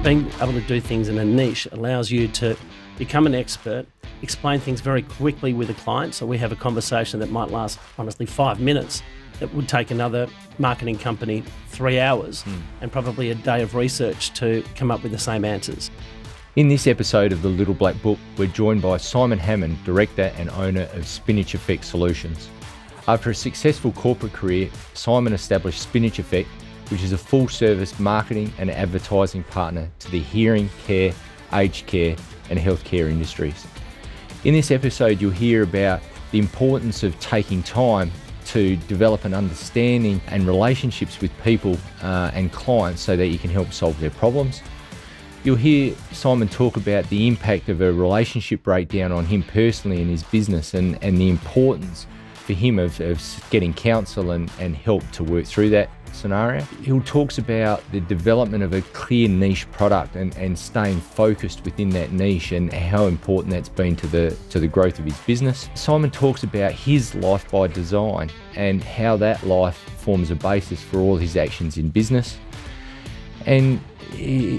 Being able to do things in a niche allows you to become an expert, explain things very quickly with a client. So we have a conversation that might last, honestly, 5 minutes. That would take another marketing company 3 hours and probably a day of research to come up with the same answers. In this episode of The Little Black Book, we're joined by Simon Hammond, director and owner of Spinach Effect Solutions. After a successful corporate career, Simon established Spinach Effect, which is a full-service marketing and advertising partner to the hearing care, aged care and healthcare industries. In this episode, you'll hear about the importance of taking time to develop an understanding and relationships with people and clients so that you can help solve their problems. You'll hear Simon talk about the impact of a relationship breakdown on him personally and his business and the importance for him of getting counsel and help to work through that scenario. He talks about the development of a clear niche product and staying focused within that niche and how important that's been to the growth of his business. Simon talks about his life by design and how that life forms a basis for all his actions in business. And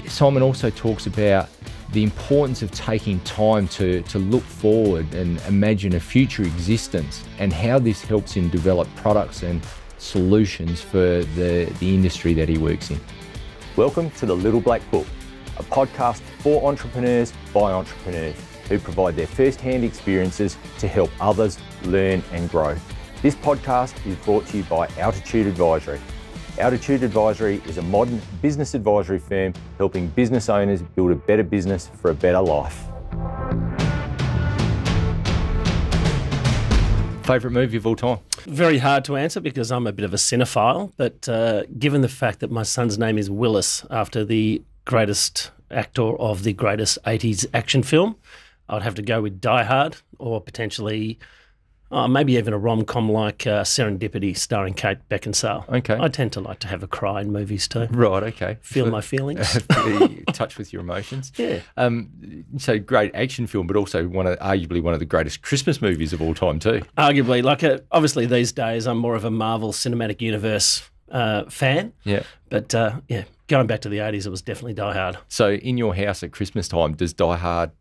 Simon also talks about the importance of taking time to look forward and imagine a future existence and how this helps him develop products and solutions for the industry that he works in. Welcome to The Little Black Book, a podcast for entrepreneurs by entrepreneurs who provide their first-hand experiences to help others learn and grow. This podcast is brought to you by Altitude Advisory. Altitude Advisory is a modern business advisory firm helping business owners build a better business for a better life. Favourite movie of all time? Very hard to answer because I'm a bit of a cinephile, but given the fact that my son's name is Willis after the greatest actor of the greatest 80s action film, I'd have to go with Die Hard or potentially maybe even a rom-com like Serendipity starring Kate Beckinsale. Okay. I tend to like to have a cry in movies too. Right, okay. Feel my feelings. Touch with your emotions. Yeah. So great action film, but also arguably one of the greatest Christmas movies of all time too. Arguably, obviously these days I'm more of a Marvel Cinematic Universe fan. Yeah. But going back to the 80s, it was definitely Die Hard. So in your house at Christmas time, does Die Hard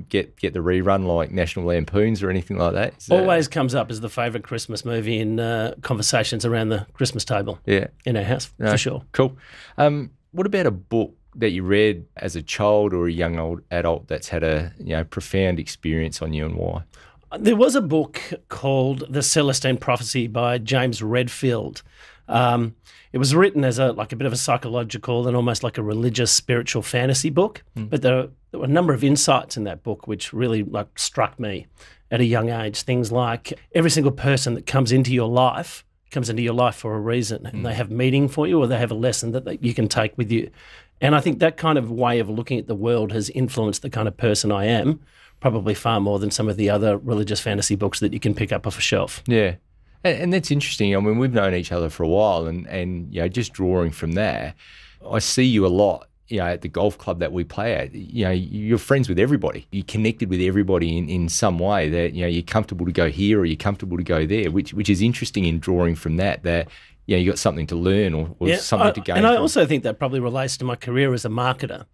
get the rerun like National Lampoons or anything like that? Always comes up as the favourite Christmas movie in conversations around the Christmas table. Yeah. In our house, for sure. Cool. What about a book that you read as a child or a young old adult that's had a profound experience on you and why? There was a book called The Celestine Prophecy by James Redfield. It was written as a bit of a psychological and almost like a religious spiritual fantasy book, but there were a number of insights in that book which really struck me at a young age. Things like every single person that comes into your life for a reason, and they have meaning for you or they have a lesson that you can take with you. And I think that kind of way of looking at the world has influenced the kind of person I am, probably far more than some of the other religious fantasy books that you can pick up off a shelf. Yeah. And that's interesting. I mean, we've known each other for a while and just drawing from there, I see you a lot, at the golf club that we play at. You're friends with everybody. You're connected with everybody in some way that, you're comfortable to go here or you're comfortable to go there, which is interesting in drawing from that you got something to learn or something to gain. And I also think that probably relates to my career as a marketer.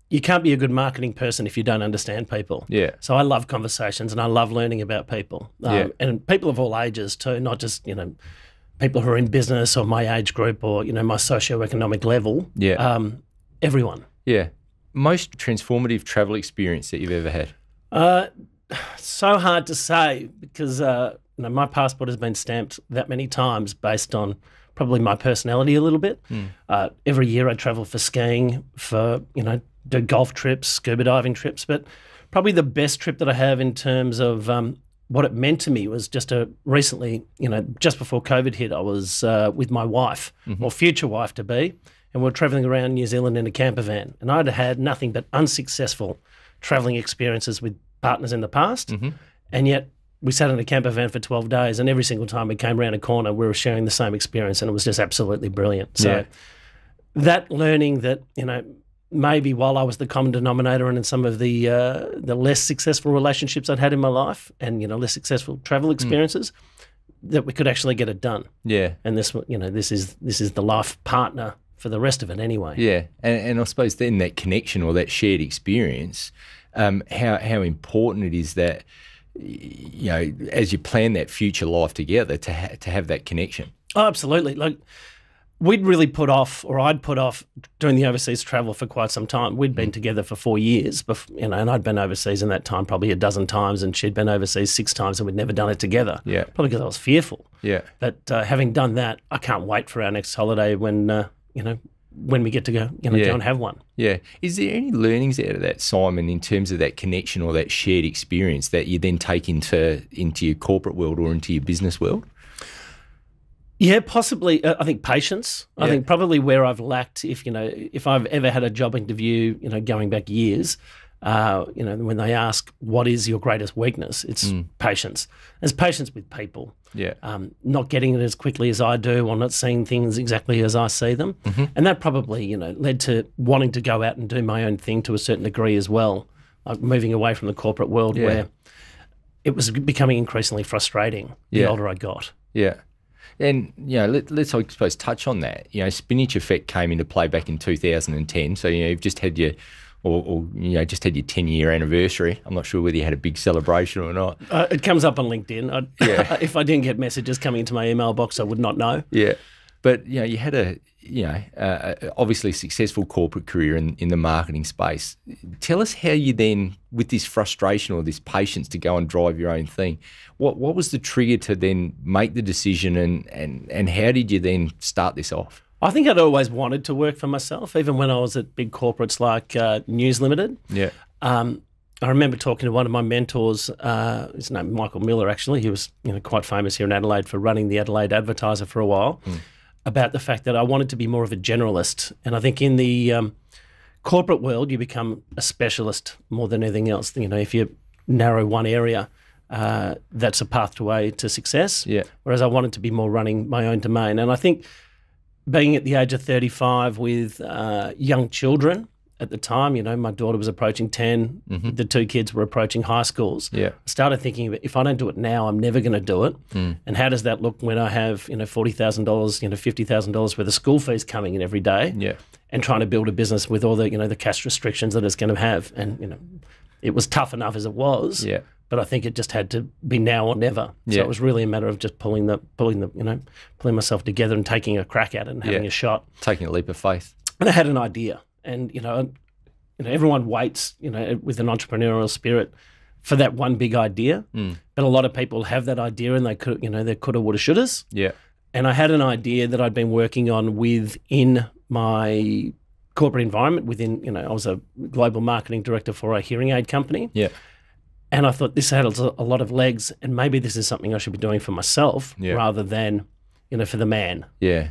You can't be a good marketing person if you don't understand people. Yeah. So I love conversations and I love learning about people. And people of all ages too, not just, people who are in business or my age group or, my socioeconomic level. Yeah. Everyone. Yeah. Most transformative travel experience that you've ever had? So hard to say because, my passport has been stamped that many times based on probably my personality a little bit. Every year I travel for skiing, for, do golf trips, scuba diving trips, but probably the best trip that I have in terms of what it meant to me was just recently, just before COVID hit, I was with my wife, or future wife to be, and we were travelling around New Zealand in a camper van, and I'd had nothing but unsuccessful travelling experiences with partners in the past, and yet we sat in a camper van for 12 days, and every single time we came around a corner, we were sharing the same experience, and it was just absolutely brilliant. So that learning that, maybe while I was the common denominator and in some of the less successful relationships I'd had in my life and, less successful travel experiences, that we could actually get it done. Yeah. And this is the life partner for the rest of it anyway. Yeah, and I suppose then that connection or that shared experience, how important it is that, you know, as you plan that future life together, to have that connection. Oh, absolutely. Like, we'd really put off, or I'd put off doing the overseas travel for quite some time. We'd been together for 4 years, you know, and I'd been overseas in that time probably a dozen times, and she'd been overseas 6 times, and we'd never done it together. Yeah. Probably because I was fearful. Yeah. But having done that, I can't wait for our next holiday when, you know, when we get to go, you know, go and have one. Yeah. Is there any learnings out of that, Simon, in terms of that connection or that shared experience that you then take into your corporate world or into your business world? Yeah, possibly. I think patience. I think probably where I've lacked, if I've ever had a job interview, you know, going back years, you know, when they ask what is your greatest weakness, it's patience. There's patience with people. Yeah. Not getting it as quickly as I do, or not seeing things exactly as I see them, and that probably, you know, led to wanting to go out and do my own thing to a certain degree as well, like moving away from the corporate world where it was becoming increasingly frustrating the older I got. Yeah. And, you know, let's, I suppose, touch on that. You know, Spinach Effect came into play back in 2010. So, you know, you've just had your, or you know, just had your 10-year anniversary. I'm not sure whether you had a big celebration or not. It comes up on LinkedIn. If I didn't get messages coming into my email box, I would not know. Yeah. But, you know, you had a, you know, obviously successful corporate career in the marketing space. Tell us how you then, with this frustration or this patience to go and drive your own thing, what was the trigger to then make the decision, and how did you then start this off? I think I'd always wanted to work for myself, even when I was at big corporates like News Limited. Yeah. I remember talking to one of my mentors, his name Michael Miller, actually. He was, you know, quite famous here in Adelaide for running the Adelaide Advertiser for a while. About the fact that I wanted to be more of a generalist. And I think in the corporate world, you become a specialist more than anything else. You know, if you narrow one area, that's a pathway to success. Yeah. Whereas I wanted to be more running my own domain. And I think being at the age of 35 with young children at the time, you know, my daughter was approaching 10, the 2 kids were approaching high schools. Yeah. I started thinking, if I don't do it now, I'm never going to do it. And how does that look when I have, you know, $40,000, you know, $50,000 worth of school fees coming in every day? Yeah. And trying to build a business with all the, you know, the cash restrictions that it's going to have. And, you know, it was tough enough as it was. Yeah. But I think it just had to be now or never. So it was really a matter of just pulling myself together and taking a crack at it and having a shot. Taking a leap of faith. And I had an idea. And, you know, everyone waits, you know, with an entrepreneurial spirit for that one big idea. But a lot of people have that idea and they could, you know, they coulda, woulda, shouldas. Yeah. And I had an idea that I'd been working on within my corporate environment within, you know, I was a global marketing director for a hearing aid company. Yeah. And I thought this had a lot of legs and maybe this is something I should be doing for myself rather than, you know, for the man. Yeah.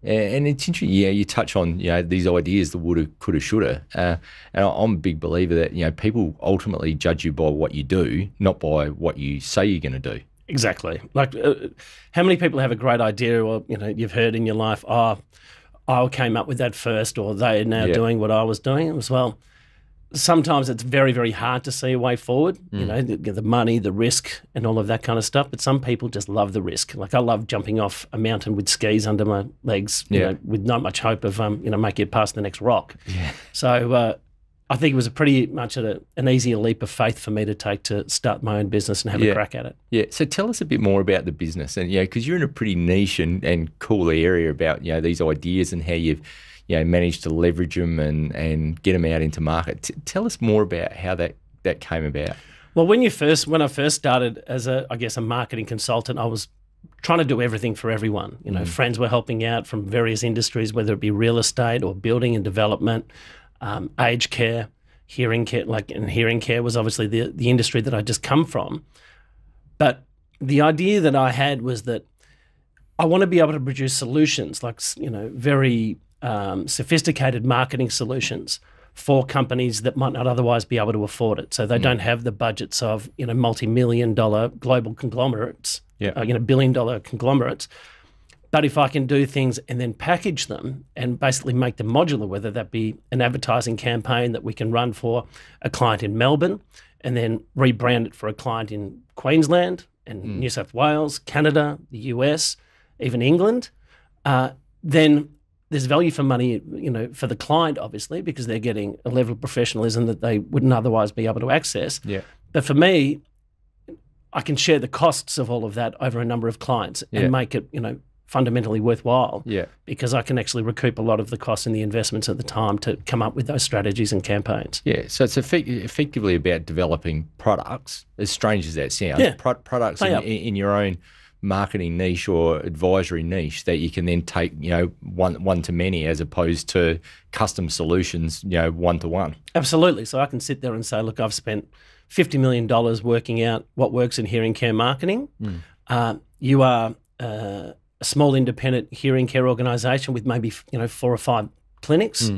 And it's interesting, you touch on, you know, these ideas, the woulda, coulda, shoulda. And I'm a big believer that, you know, people ultimately judge you by what you do, not by what you say you're going to do. Exactly. Like, how many people have a great idea or, you know, you've heard in your life, oh, I came up with that first or they are now doing what I was doing as well. Sometimes it's very, very hard to see a way forward, you know, the money, the risk and all of that kind of stuff. But some people just love the risk. Like I love jumping off a mountain with skis under my legs, you know, with not much hope of, you know, making it past the next rock. Yeah. So I think it was a pretty much an easier leap of faith for me to take to start my own business and have a crack at it. Yeah. So tell us a bit more about the business and, because you're in a pretty niche and cool area about, you know, these ideas and how you've, you know, managed to leverage them and get them out into market. Tell us more about how that came about. Well, when I first started as a marketing consultant, I was trying to do everything for everyone. You know, friends were helping out from various industries, whether it be real estate or building and development, aged care, hearing care. And hearing care was obviously the industry that I just come from. But the idea that I had was that I want to be able to produce solutions, like, you know, very sophisticated marketing solutions for companies that might not otherwise be able to afford it. So they don't have the budgets of, you know, multi-million-dollar global conglomerates, you know, billion-dollar conglomerates. But if I can do things and then package them and basically make them modular, whether that be an advertising campaign that we can run for a client in Melbourne and then rebrand it for a client in Queensland and New South Wales, Canada, the US, even England, then there's value for money, for the client, obviously, because they're getting a level of professionalism that they wouldn't otherwise be able to access. Yeah. But for me, I can share the costs of all of that over a number of clients and make it, fundamentally worthwhile. Yeah. Because I can actually recoup a lot of the costs and the investments at the time to come up with those strategies and campaigns. Yeah. So it's effectively about developing products, as strange as that sounds. Yeah. Products in your own marketing niche or advisory niche that you can then take, one to many, as opposed to custom solutions, one to one. Absolutely. So I can sit there and say, look, I've spent $50 million working out what works in hearing care marketing. You are a small independent hearing care organisation with maybe 4 or 5 clinics.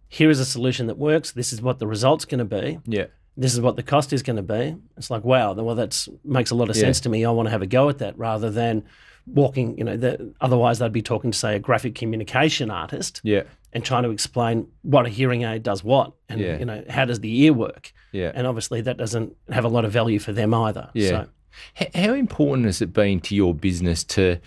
Here is a solution that works. This is what the result's going to be. Yeah. This is what the cost is going to be. It's like, wow, well, that makes a lot of sense to me. I want to have a go at that, rather than walking, otherwise they'd be talking to, say, a graphic communication artist and trying to explain what a hearing aid does what, and, how does the ear work? Yeah. And obviously that doesn't have a lot of value for them either. Yeah. So. How important has it been to your business to,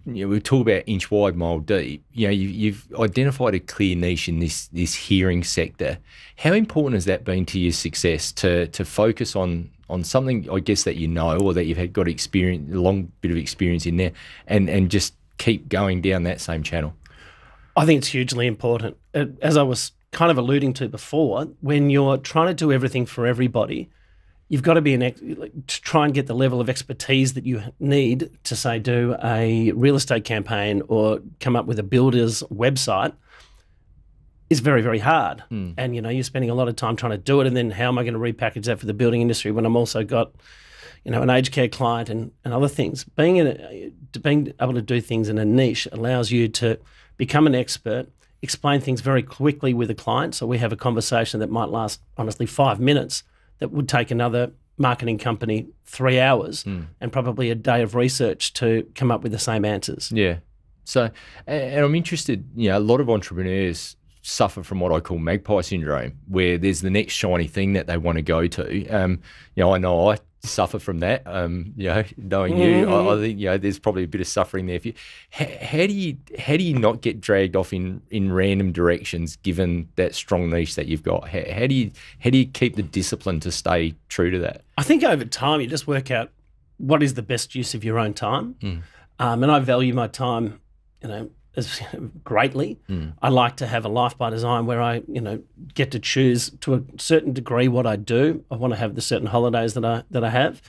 we talk about inch wide, mile deep. You've identified a clear niche in this hearing sector. How important has that been to your success to focus on something, I guess, that or that you've got experience, a long bit of experience in there, and just keep going down that same channel? I think it's hugely important. As I was kind of alluding to before, when you're trying to do everything for everybody, you've got to be to try and get the level of expertise that you need to, say, do a real estate campaign or come up with a builder's website is very, very hard. And, you're spending a lot of time trying to do it, and then how am I going to repackage that for the building industry when I'm also got, an aged care client and other things. Being able to do things in a niche allows you to become an expert, explain things very quickly with a client. So we have a conversation that might last, honestly, 5 minutes, that would take another marketing company 3 hours and probably a day of research to come up with the same answers. Yeah. So, and I'm interested, a lot of entrepreneurs suffer from what I call magpie syndrome, where there's the next shiny thing that they want to go to. I know I suffer from that. Knowing you, I think there's probably a bit of suffering there. How do you not get dragged off in random directions, given that strong niche that you've got? How do you keep the discipline to stay true to that? I think over time you just work out what is the best use of your own time, and I value my time, as greatly. I like to have a life by design where I, get to choose to a certain degree what I do. I want to have the certain holidays that I have.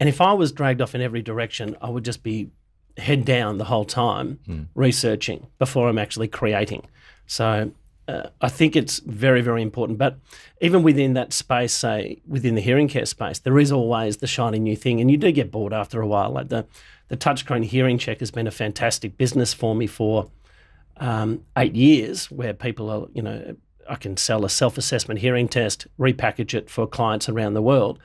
And if I was dragged off in every direction, I would just be head down the whole time researching before I'm actually creating. So I think it's very, very important. But even within that space, say within the hearing care space, there is always the shiny new thing, and you do get bored after a while. Like the touchscreen hearing check has been a fantastic business for me for 8 years, where people are, I can sell a self-assessment hearing test, repackage it for clients around the world.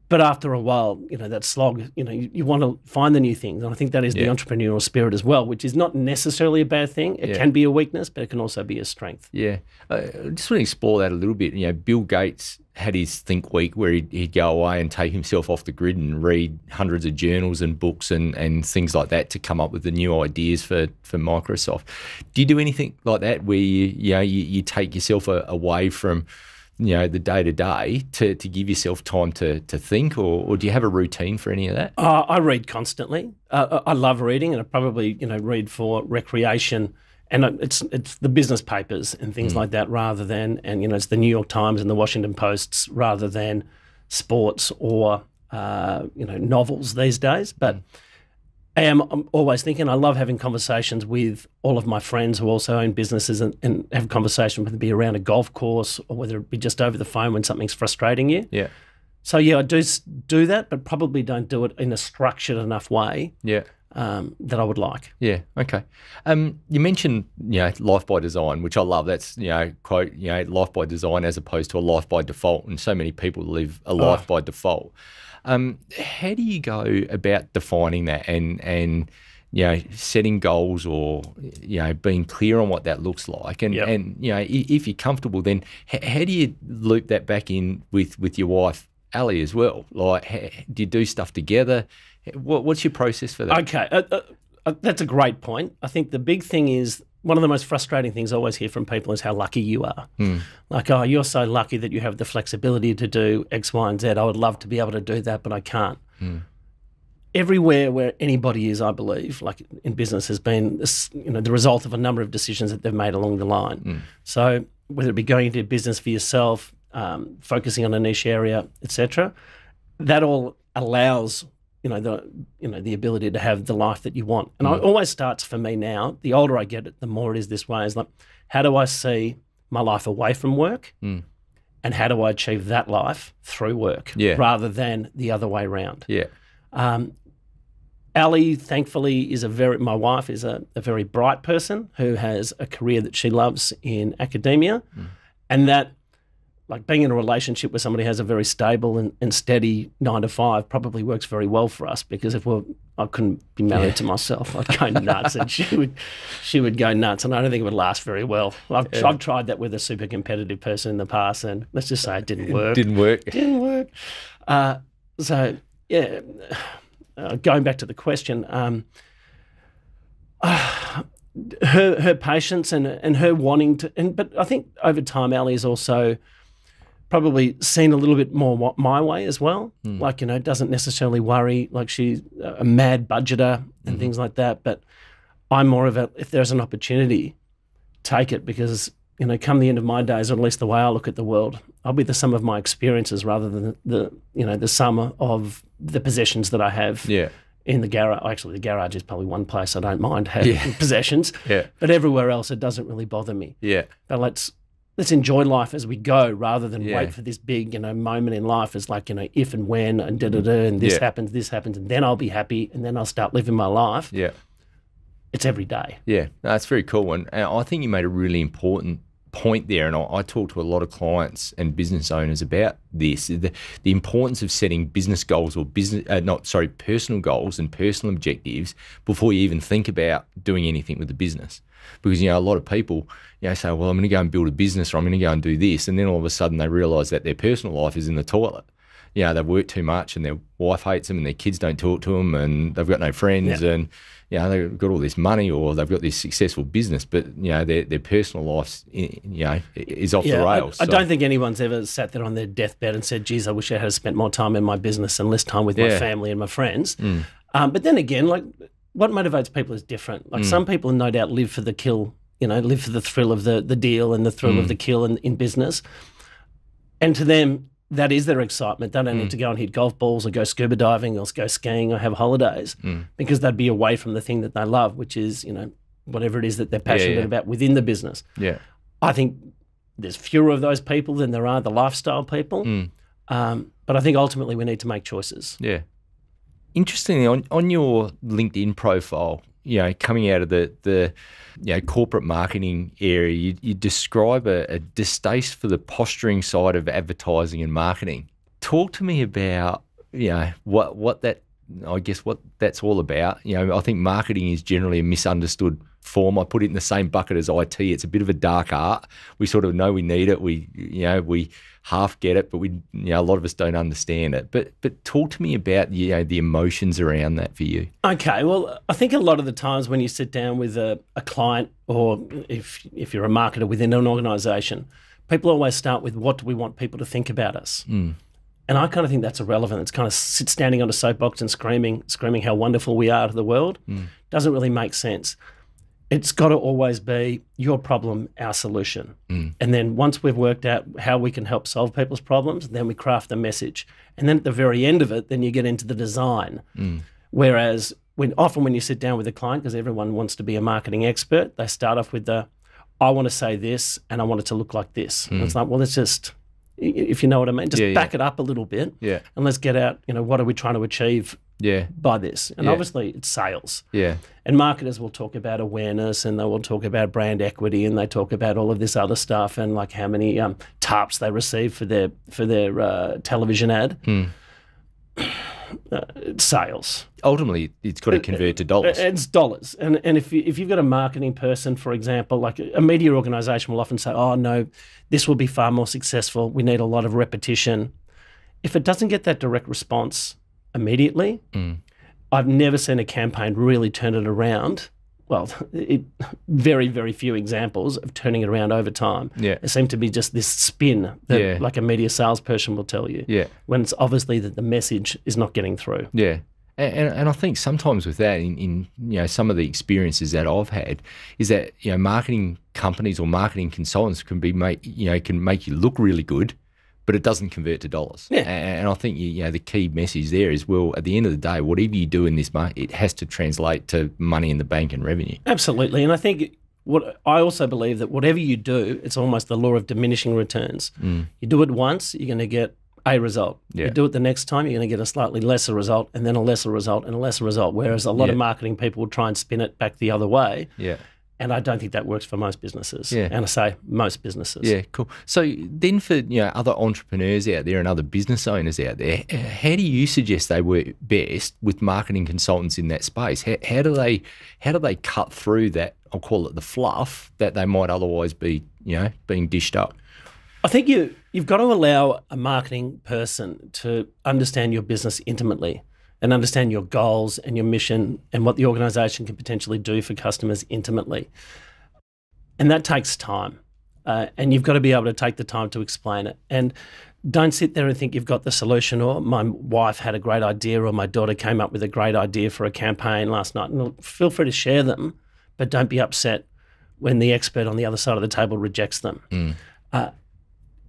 But after a while, that slog, you want to find the new things. And I think that is the entrepreneurial spirit as well, which is not necessarily a bad thing. It can be a weakness, but it can also be a strength. Yeah. I just want to explore that a little bit. Bill Gates had his Think Week where he'd go away and take himself off the grid and read hundreds of journals and books and things like that to come up with the new ideas for Microsoft. Do you do anything like that where you take yourself away from the day-to-day to give yourself time to think, or do you have a routine for any of that? I read constantly. I love reading, and I probably read for recreation, and it's the business papers and things like that rather than, and it's the New York Times and the Washington Posts rather than sports or novels these days. But I'm always thinking. I love having conversations with all of my friends who also own businesses and have conversations, whether it be around a golf course or whether it be just over the phone when something's frustrating you. Yeah. So, I do that, but probably don't do it in a structured enough way that I would like. Yeah, okay. You mentioned, life by design, which I love. That's, quote, life by design as opposed to a life by default, and so many people live a life by default. How do you go about defining that and setting goals or, being clear on what that looks like? And, if you're comfortable, then how do you loop that back in with your wife, Ali, as well? Like, do you do stuff together? What's your process for that? Okay. that's a great point. I think the big thing is, one of the most frustrating things I always hear from people is how lucky you are. Like, oh, you're so lucky that you have the flexibility to do X, Y, and Z. I would love to be able to do that, but I can't. Everywhere where anybody is, I believe, like in business, has been the result of a number of decisions that they've made along the line. So whether it be going into business for yourself, focusing on a niche area, etc., that all allows the ability to have the life that you want. And it always starts for me now. The older I get, the more it is this way. Is like, how do I see my life away from work, and how do I achieve that life through work, rather than the other way around? Ali, thankfully, my wife is a very bright person who has a career that she loves in academia, and that, like, being in a relationship with somebody who has a very stable and steady 9 to 5 probably works very well for us, because I couldn't be married to myself. I'd go nuts, and she would go nuts, and I don't think it would last very well. I've tried that with a super competitive person in the past, and let's just say it didn't work. Didn't work. So, yeah. Going back to the question, her patience and her wanting to, but I think over time, Ali has also probably seen a little bit more my way as well. Like, doesn't necessarily worry, like she's a mad budgeter and things like that. But I'm more of if there's an opportunity, take it, because come the end of my days, or at least the way I look at the world, I'll be the sum of my experiences rather than the sum of the possessions that I have in the garage. Actually, the garage is probably one place I don't mind having possessions, but everywhere else it doesn't really bother me. But let's enjoy life as we go, rather than wait for this big moment in life. It's like if and when and and this happens, and then I'll be happy, and then I'll start living my life. It's every day. That's very cool. And I think you made a really important point there, and I talk to a lot of clients and business owners about this, the importance of setting business goals, or personal goals and personal objectives before you even think about doing anything with the business. Because a lot of people say, well, I'm going to go and build a business, or I'm going to go and do this, and then all of a sudden they realise that their personal life is in the toilet. They've worked too much, and their wife hates them, and their kids don't talk to them, and they've got no friends, and they've got all this money, or they've got this successful business, but their personal life is off the rails. I don't think anyone's ever sat there on their deathbed and said, geez, I wish I had spent more time in my business and less time with my family and my friends. But then again, like, what motivates people is different. Like, some people no doubt live for the kill, live for the thrill of the deal and the thrill of the kill in business. And to them, that is their excitement. They don't need to go and hit golf balls or go scuba diving or go skiing or have holidays, because they'd be away from the thing that they love, which is, whatever it is that they're passionate about within the business. I think there's fewer of those people than there are the lifestyle people. But I think ultimately we need to make choices. Interestingly, on your LinkedIn profile, coming out of the corporate marketing area, you describe a distaste for the posturing side of advertising and marketing. Talk to me about what that's all about. I think marketing is generally a misunderstood form. I put it in the same bucket as IT. It's a bit of a dark art. We sort of know we need it. We half get it, but a lot of us don't understand it. But talk to me about the emotions around that for you. Okay, well, I think a lot of the times when you sit down with a client, or if you're a marketer within an organisation, people always start with, what do we want people to think about us? And I kind of think that's irrelevant. It's kind of standing on a soapbox and screaming how wonderful we are to the world. Doesn't really make sense. It's got to always be your problem, our solution. And then once we've worked out how we can help solve people's problems, then we craft the message. And then at the very end of it, then you get into the design. Whereas often when you sit down with a client, because everyone wants to be a marketing expert, they start off with I want to say this and I want it to look like this. And it's like, well, let's just, if you know what I mean, just back it up a little bit. And let's get out, what are we trying to achieve by this? And obviously it's sales. And marketers will talk about awareness, and they will talk about brand equity, and they talk about all of this other stuff, and like how many tarps they receive for their television ad. Sales. Ultimately, it's got to convert to dollars. It's dollars. And if you've got a marketing person, for example, like a media organisation will often say, oh, no, this will be far more successful. We need a lot of repetition. If it doesn't get that direct response immediately, I've never seen a campaign really turn it around. Well, very, very few examples of turning it around over time. Yeah. It seemed to be just this spin that like a media salesperson will tell you. Yeah. When it's obviously that the message is not getting through. Yeah. And I think sometimes with that, in some of the experiences that I've had, is that marketing companies or marketing consultants can make you look really good, but it doesn't convert to dollars. Yeah. And I think the key message there is, well, at the end of the day, whatever you do in this market, it has to translate to money in the bank and revenue. Absolutely, and I think I also believe that whatever you do, it's almost the law of diminishing returns. You do it once, you're going to get a result. Yeah. You do it the next time, you're going to get a slightly lesser result, and then a lesser result, and a lesser result. Whereas a lot of marketing people will try and spin it back the other way. Yeah. And I don't think that works for most businesses. Yeah. And I say most businesses. Yeah, cool. So then for other entrepreneurs out there and other business owners out there, how do you suggest they work best with marketing consultants in that space? How do they cut through that, I'll call it the fluff, that they might otherwise be, being dished up? I think you've got to allow a marketing person to understand your business intimately and understand your goals and your mission and what the organisation can potentially do for customers intimately. And that takes time. And you've got to be able to take the time to explain it. And don't sit there and think you've got the solution, or my wife had a great idea, or my daughter came up with a great idea for a campaign last night. And feel free to share them, but don't be upset when the expert on the other side of the table rejects them.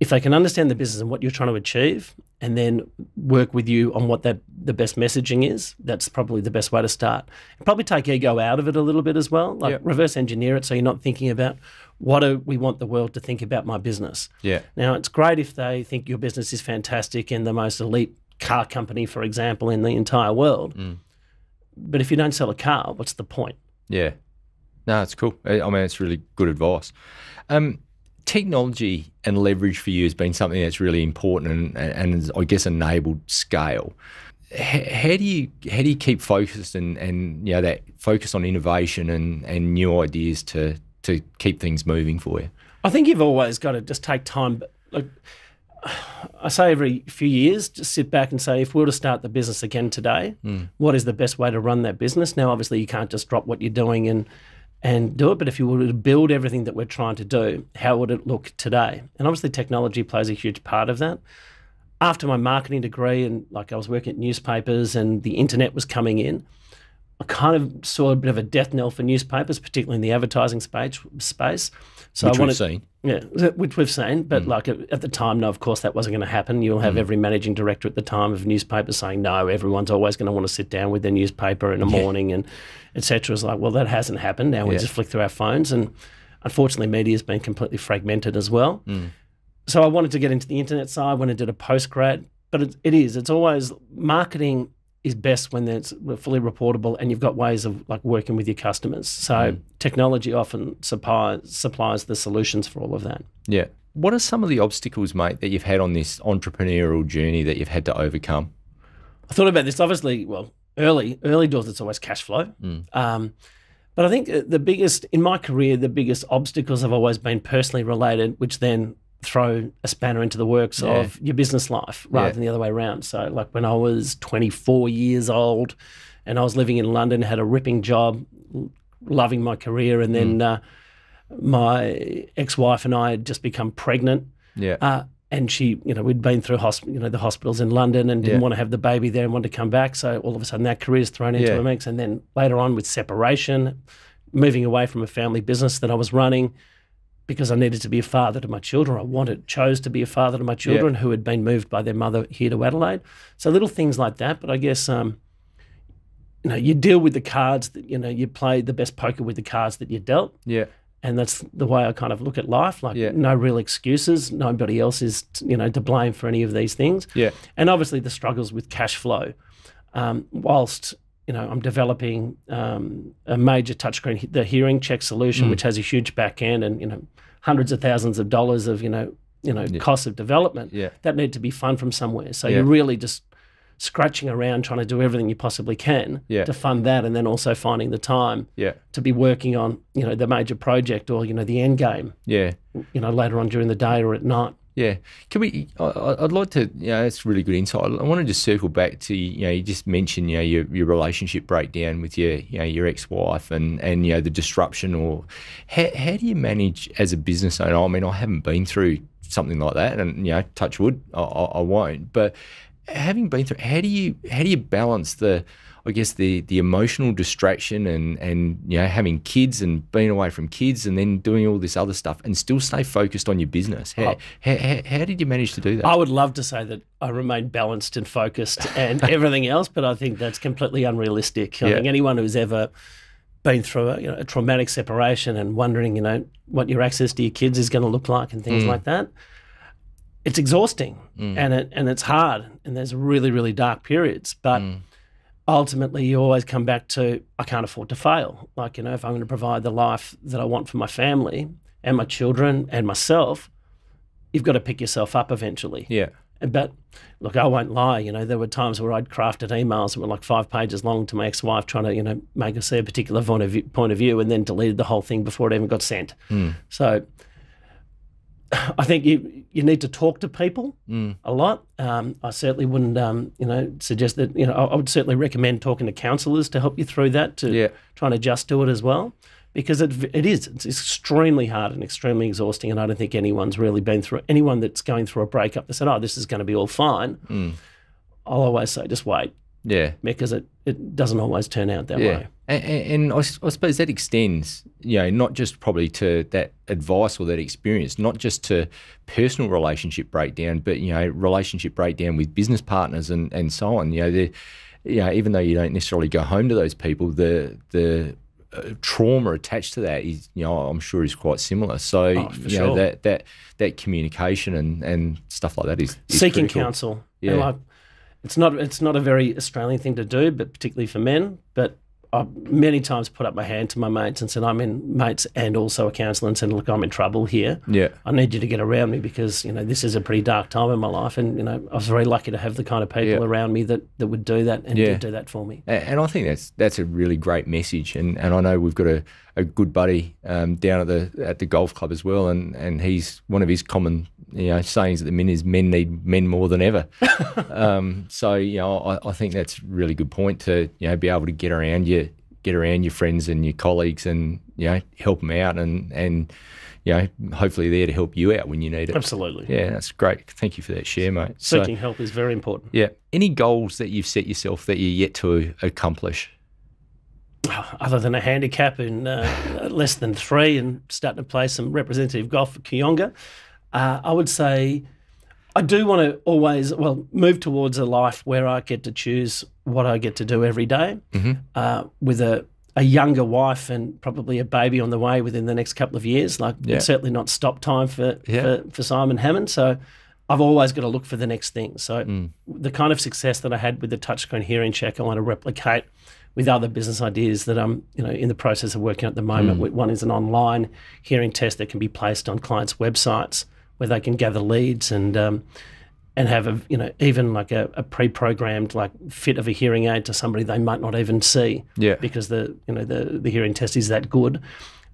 If they can understand the business and what you're trying to achieve, and then work with you on what the best messaging is, that's probably the best way to start. And probably take ego out of it a little bit as well, reverse engineer it so you're not thinking about what do we want the world to think about my business. Yeah. Now, it's great if they think your business is fantastic and the most elite car company, for example, in the entire world. But if you don't sell a car, what's the point? Yeah. No, it's cool. I mean, it's really good advice. Technology and leverage for you has been something that's really important and I guess enabled scale. How do you keep focused and that focus on innovation and new ideas to keep things moving for you? I think you've always got to just take time. Like I say, every few years, just sit back and say, if we were to start the business again today, what is the best way to run that business? Now, obviously, you can't just drop what you're doing and do it. But if you were to build everything that we're trying to do, how would it look today? And obviously technology plays a huge part of that. After my marketing degree, and like I was working at newspapers and the internet was coming in, I kind of saw a bit of a death knell for newspapers, particularly in the advertising space. So which we've seen. Yeah, which we've seen. But like at the time, no, of course, that wasn't going to happen. You'll have every managing director at the time of newspapers saying, no, everyone's always going to want to sit down with their newspaper in the morning and et cetera. It's like, well, that hasn't happened. Now we just flick through our phones. And unfortunately, media has been completely fragmented as well. So I wanted to get into the internet side, went and did a postgrad. But it's always marketing is best when it's fully reportable and you've got ways of like working with your customers. So technology often supplies the solutions for all of that. Yeah. What are some of the obstacles, mate, that you've had on this entrepreneurial journey that you've had to overcome? I thought about this, obviously, well, early doors, it's always cash flow. But I think the biggest, in my career, the biggest obstacles have always been personally related, which then throw a spanner into the works of your business life rather than the other way around. So like when I was 24 years old and I was living in London, had a ripping job, loving my career, and then my ex-wife and I had just become pregnant. And she, we'd been through the hospitals in London and didn't want to have the baby there and wanted to come back. So all of a sudden that career's thrown into a mix. And then later on with separation, moving away from a family business that I was running, because I needed to be a father to my children. I chose to be a father to my children who had been moved by their mother here to Adelaide. So little things like that. But I guess, you deal with the cards that, you play the best poker with the cards that you're dealt. Yeah. And that's the way I kind of look at life. Like no real excuses. Nobody else is, to blame for any of these things. Yeah. And obviously the struggles with cash flow. Whilst, I'm developing a major touchscreen, the hearing check solution, which has a huge back end and, hundreds of thousands of dollars of, costs of development. Yeah. That need to be funded from somewhere. So you're really just scratching around trying to do everything you possibly can to fund that, and then also finding the time to be working on, the major project or, the end game, later on during the day or at night. Yeah. Can we, I'd like to, it's really good insight. I want to just circle back to, you just mentioned, your relationship breakdown with your ex-wife and the disruption, or how do you manage as a business owner? I mean, I haven't been through something like that, and, touch wood, I won't, but having been through, how do you balance the emotional distraction and having kids and being away from kids and then doing all this other stuff and still stay focused on your business? How did you manage to do that? I would love to say that I remain balanced and focused and everything else, but I think that's completely unrealistic. I think anyone who's ever been through a traumatic separation and wondering, what your access to your kids is going to look like and things like that, it's exhausting and it's hard, and there's really, really dark periods, but ultimately you always come back to, I can't afford to fail. Like, if I'm going to provide the life that I want for my family and my children and myself, you've got to pick yourself up eventually. Yeah. But look, I won't lie, there were times where I'd crafted emails that were like 5 pages long to my ex-wife trying to, make her see a particular point of view, and then deleted the whole thing before it even got sent. So I think you need to talk to people a lot. I certainly wouldn't, suggest that, I would certainly recommend talking to counsellors to help you through that, to try and adjust to it as well, because it's extremely hard and extremely exhausting, and I don't think anyone's really been through it. Anyone that's going through a breakup that said, oh, this is going to be all fine, I'll always say just wait. Yeah. Because it doesn't always turn out that way. And I suppose that extends, not just probably to that advice or that experience, not just to personal relationship breakdown, but, relationship breakdown with business partners and so on. Even though you don't necessarily go home to those people, the trauma attached to that is, I'm sure is quite similar. So, sure. that communication and stuff like that is seeking critical. counsel. Yeah. It's not a very Australian thing to do, but particularly for men. But I've many times put up my hand to my mates and said, I'm in, mates and also a counsellor, and said, look, I'm in trouble here. Yeah. I need you to get around me because, this is a pretty dark time in my life. And, I was very lucky to have the kind of people around me that would do that and did do that for me. And I think that's a really great message. And I know we've got a good buddy down at the golf club as well. And he's, one of his common sayings at the minute is men need men more than ever. So, I think that's a really good point to, be able to get around your friends and your colleagues and, help them out and hopefully there to help you out when you need it. Absolutely. Yeah, that's great. Thank you for that share, mate. Seeking help is very important. Yeah. Any goals that you've set yourself that you're yet to accomplish? Other than a handicap in less than 3 and starting to play some representative golf for Kooyonga, I would say I do want to always, move towards a life where I get to choose what I get to do every day, with a younger wife and probably a baby on the way within the next couple of years. It's certainly not stop time for Simon Hammond. So I've always got to look for the next thing. So the kind of success that I had with the touchscreen hearing check, I want to replicate with other business ideas that I'm, in the process of working at the moment. One is an online hearing test that can be placed on clients' websites, where they can gather leads and have even like a pre-programmed fit of a hearing aid to somebody they might not even see, because the hearing test is that good.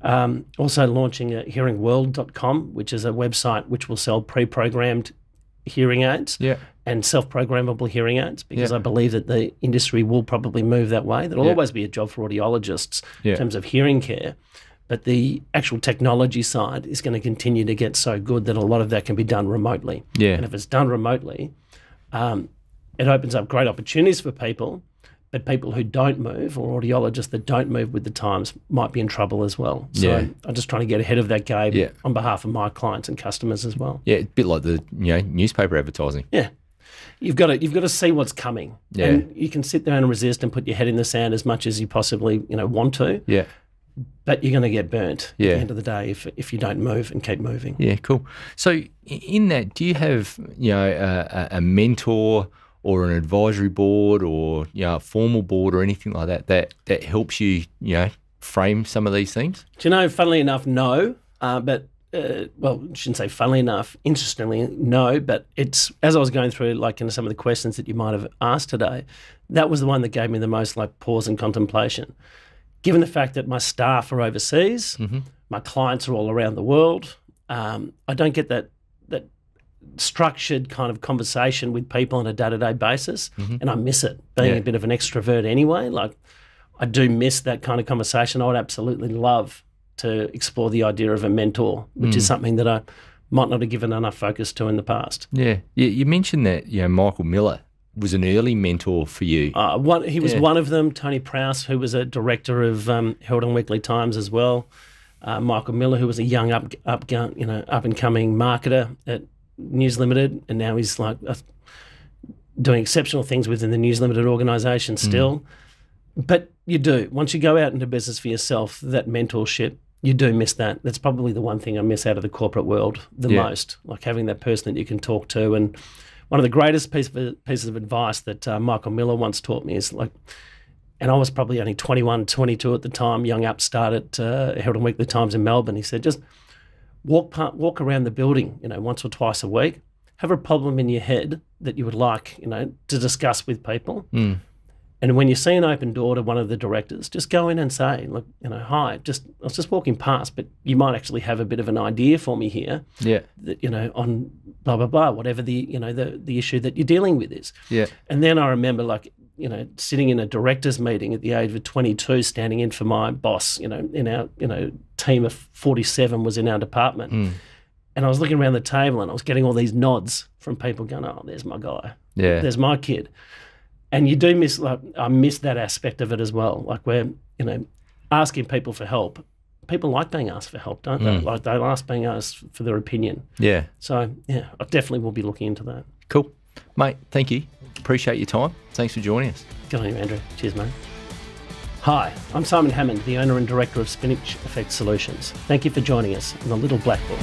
Also launching a hearingworld.com, which is a website which will sell pre-programmed hearing aids and self-programmable hearing aids, because I believe that the industry will probably move that way. There'll always be a job for audiologists in terms of hearing care. But the actual technology side is going to continue to get so good that a lot of that can be done remotely. Yeah. And if it's done remotely, it opens up great opportunities for people, but people who don't move, or audiologists that don't move with the times, might be in trouble as well. So I'm just trying to get ahead of that game on behalf of my clients and customers as well. Yeah, it's a bit like the newspaper advertising. Yeah. You've got to see what's coming. Yeah. And you can sit there and resist and put your head in the sand as much as you possibly want to. Yeah. But you're going to get burnt at the end of the day if you don't move and keep moving. Yeah, cool. So in that, do you have a mentor or an advisory board or a formal board or anything like that helps you frame some of these things? Do you know, funnily enough, no. But I shouldn't say funnily enough. Interestingly, no. But it's, as I was going through into some of the questions that you might have asked today, that was the one that gave me the most pause and contemplation. Given the fact that my staff are overseas, my clients are all around the world, I don't get that structured kind of conversation with people on a day-to-day basis, and I miss it. Being a bit of an extrovert anyway, like I do miss that kind of conversation. I would absolutely love to explore the idea of a mentor, which is something that I might not have given enough focus to in the past. Yeah. You mentioned that, Michael Miller was an early mentor for you. He was one of them. Tony Prowse, who was a director of Herald and Weekly Times as well. Michael Miller, who was a young up and coming marketer at News Limited, and now he's like doing exceptional things within the News Limited organisation still. But you do, once you go out into business for yourself, that mentorship, you do miss that. That's probably the one thing I miss out of the corporate world the most, like having that person that you can talk to. And one of the greatest pieces of advice that Michael Miller once taught me is like, and I was probably only 21, 22 at the time, young upstart at Herald and Weekly Times in Melbourne. He said, just walk around the building, once or twice a week. Have a problem in your head that you would like, to discuss with people. And when you see an open door to one of the directors, just go in and say, look, hi, I was just walking past, but you might actually have a bit of an idea for me here. Yeah. That, on blah, blah, blah, whatever the issue that you're dealing with is. Yeah. And then I remember sitting in a director's meeting at the age of 22, standing in for my boss, in our, team of 47 was in our department. And I was looking around the table and I was getting all these nods from people going, oh, there's my guy. Yeah. There's my kid. And you do miss, I miss that aspect of it as well. Like where, asking people for help. People like being asked for help, don't they? Like they ask being asked for their opinion. Yeah. So, I definitely will be looking into that. Cool. Mate, thank you. Appreciate your time. Thanks for joining us. Good on you, Andrew. Cheers, mate. Hi, I'm Simon Hammond, the owner and director of Spinach Effect Solutions. Thank you for joining us on The Little Black Book.